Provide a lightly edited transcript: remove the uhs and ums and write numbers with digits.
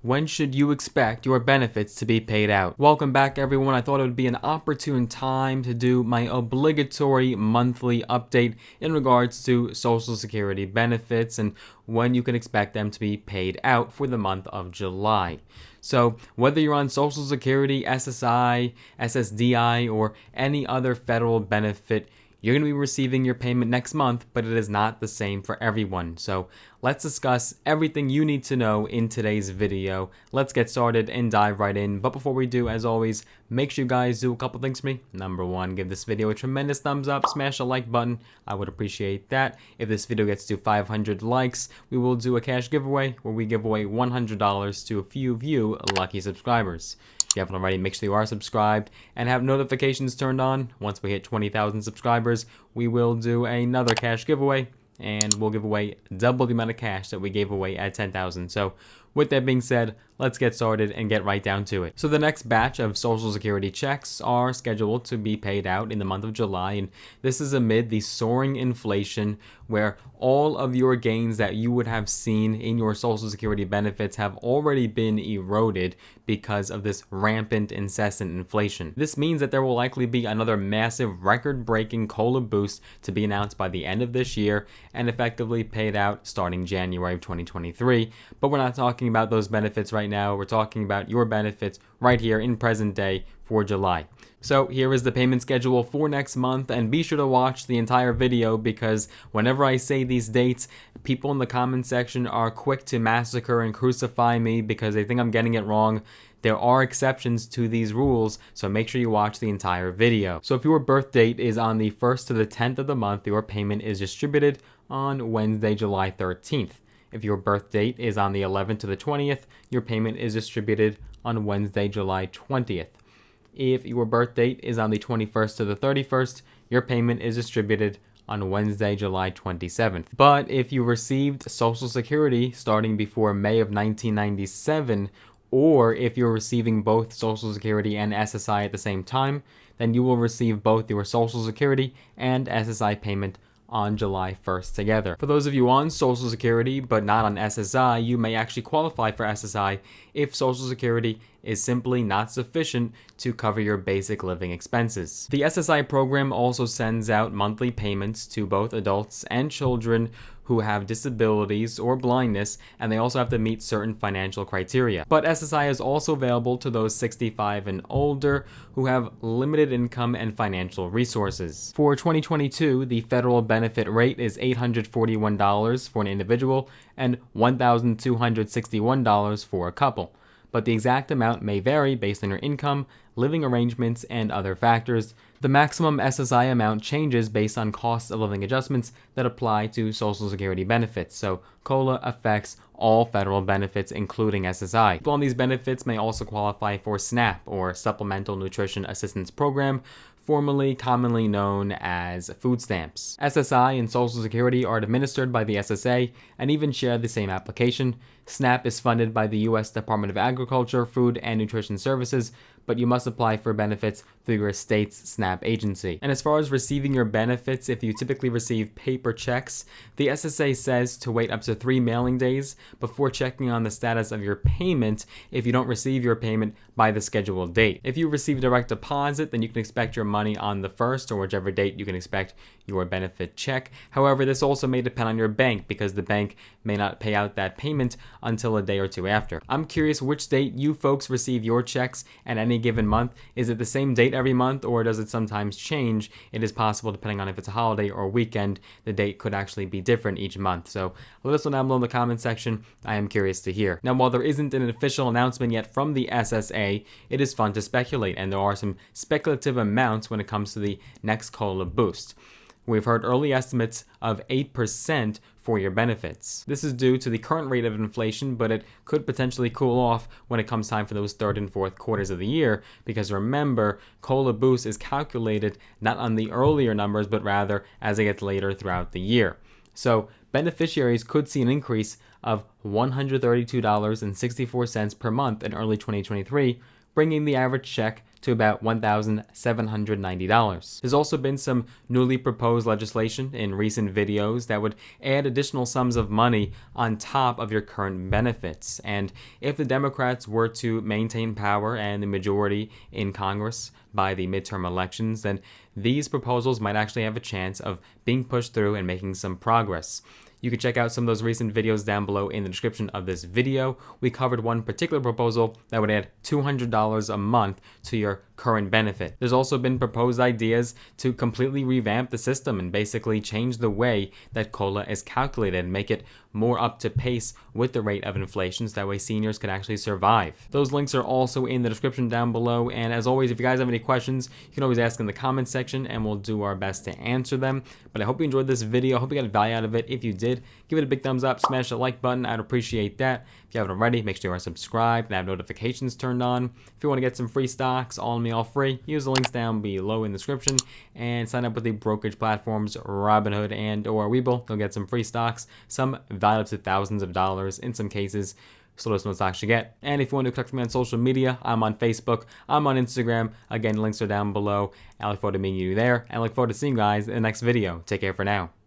When should you expect your benefits to be paid out? Welcome back, everyone. I thought it would be an opportune time to do my obligatory monthly update in regards to Social Security benefits and when you can expect them to be paid out for the month of July. So whether you're on Social Security, SSI, SSDI, or any other federal benefit, you're going to be receiving your payment next month, but it is not the same for everyone. So let's discuss everything you need to know in today's video. Let's get started and dive right in. But before we do, as always, make sure you guys do a couple things for me. Number one, give this video a tremendous thumbs up, smash the like button. I would appreciate that. If this video gets to 500 likes, we will do a cash giveaway where we give away $100 to a few of you lucky subscribers. If you haven't already, make sure you are subscribed and have notifications turned on. Once we hit 20,000 subscribers, we will do another cash giveaway, and we'll give away double the amount of cash that we gave away at 10,000. So with that being said, let's get started and get right down to it. So the next batch of Social Security checks are scheduled to be paid out in the month of July, and this is amid the soaring inflation where all of your gains that you would have seen in your Social Security benefits have already been eroded because of this rampant, incessant inflation. This means that there will likely be another massive record-breaking COLA boost to be announced by the end of this year and effectively paid out starting January of 2023. But we're not talking about those benefits right now. We're talking about your benefits right here in present day for July. So here is the payment schedule for next month, and be sure to watch the entire video because whenever I say these dates, people in the comment section are quick to massacre and crucify me because they think I'm getting it wrong. There are exceptions to these rules, so make sure you watch the entire video. So if your birth date is on the 1st to the 10th of the month, your payment is distributed on Wednesday, July 13th. If your birth date is on the 11th to the 20th, your payment is distributed on Wednesday, July 20th. If your birth date is on the 21st to the 31st, your payment is distributed on Wednesday, July 27th. But if you received Social Security starting before May of 1997, or if you're receiving both Social Security and SSI at the same time, then you will receive both your Social Security and SSI payment on July 1st together. For those of you on Social Security but not on SSI, you may actually qualify for SSI if Social Security is simply not sufficient to cover your basic living expenses. The SSI program also sends out monthly payments to both adults and children who have disabilities or blindness, and they also have to meet certain financial criteria. But SSI is also available to those 65 and older who have limited income and financial resources. For 2022, the federal benefit rate is $841 for an individual and $1,261 for a couple. But the exact amount may vary based on your income, living arrangements, and other factors. The maximum SSI amount changes based on cost of living adjustments that apply to Social Security benefits, so COLA affects all federal benefits, including SSI. People on these benefits may also qualify for SNAP, or Supplemental Nutrition Assistance Program, formerly commonly known as food stamps. SSI and Social Security are administered by the SSA and even share the same application. SNAP is funded by the U.S. Department of Agriculture, Food and Nutrition Services, but you must apply for benefits through your state's SNAP agency. And as far as receiving your benefits, if you typically receive paper checks, the SSA says to wait up to 3 mailing days before checking on the status of your payment if you don't receive your payment by the scheduled date. If you receive direct deposit, then you can expect your money on the 1st or whichever date you can expect your benefit check. However, this also may depend on your bank because the bank may not pay out that payment until a day or two after. I'm curious which date you folks receive your checks at any given month. Is it the same date every month or does it sometimes change? It is possible, depending on if it's a holiday or a weekend, the date could actually be different each month. So let us know down below in the comment section. I am curious to hear. Now, while there isn't an official announcement yet from the SSA, it is fun to speculate, and there are some speculative amounts when it comes to the next COLA boost. We've heard early estimates of 8% for your benefits. This is due to the current rate of inflation, but it could potentially cool off when it comes time for those third and fourth quarters of the year, because remember, COLA boost is calculated not on the earlier numbers, but rather as it gets later throughout the year. So beneficiaries could see an increase of $132.64 per month in early 2023, bringing the average check to about $1,790. There's also been some newly proposed legislation in recent videos that would add additional sums of money on top of your current benefits. And if the Democrats were to maintain power and the majority in Congress by the midterm elections, then these proposals might actually have a chance of being pushed through and making some progress. You can check out some of those recent videos down below in the description of this video. We covered one particular proposal that would add $200 a month to your current benefit. There's also been proposed ideas to completely revamp the system and basically change the way that COLA is calculated and make it more up to pace with the rate of inflation so that way seniors can actually survive. Those links are also in the description down below, and as always, if you guys have any questions, you can always ask in the comment section and we'll do our best to answer them. But I hope you enjoyed this video. I hope you got value out of it. If you did, give it a big thumbs up, smash the like button. I'd appreciate that. If you haven't already, make sure you are subscribed and have notifications turned on. If you want to get some free stocks, all me, all free, use the links down below in the description and sign up with the brokerage platforms Robinhood and or Webull. You'll get some free stocks, some valued up to thousands of dollars in some cases. So let us know what stocks you get. And if you want to connect with me on social media, I'm on Facebook, I'm on Instagram. Again, links are down below. I look forward to meeting you there and I look forward to seeing you guys in the next video. Take care for now.